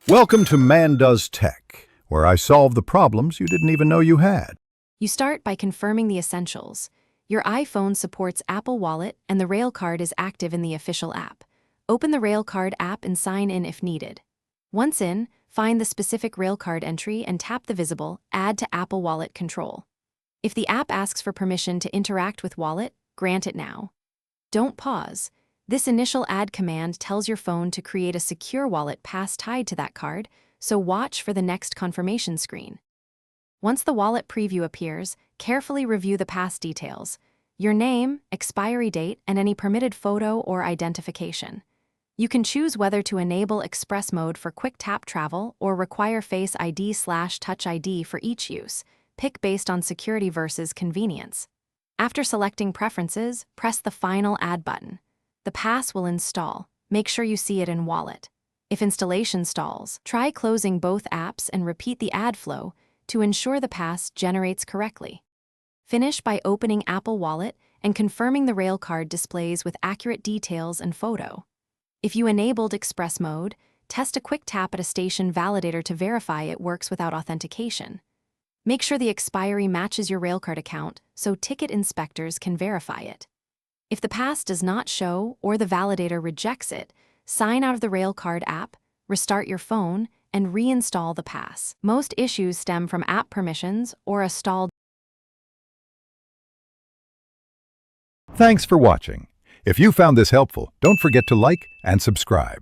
Welcome to Man Does Tech, where I solve the problems you didn't even know you had. You start by confirming the essentials. Your iPhone supports Apple Wallet and the Railcard is active in the official app. Open the Railcard app and sign in if needed. Once in, find the specific Railcard entry and tap the visible Add to Apple Wallet control. If the app asks for permission to interact with Wallet, grant it now. Don't pause. This initial add command tells your phone to create a secure wallet pass tied to that card, so watch for the next confirmation screen. Once the wallet preview appears, carefully review the pass details, your name, expiry date, and any permitted photo or identification. You can choose whether to enable express mode for quick tap travel or require Face ID/Touch ID for each use. Pick based on security versus convenience. After selecting preferences, press the final add button. The pass will install. Make sure you see it in Wallet. If installation stalls, try closing both apps and repeat the add flow to ensure the pass generates correctly. Finish by opening Apple Wallet and confirming the Railcard displays with accurate details and photo. If you enabled Express Mode, test a quick tap at a station validator to verify it works without authentication. Make sure the expiry matches your Railcard account so ticket inspectors can verify it. If the pass does not show or the validator rejects it, sign out of the Railcard app, restart your phone, and reinstall the pass. Most issues stem from app permissions or a stalled. Thanks for watching. If you found this helpful, don't forget to like and subscribe.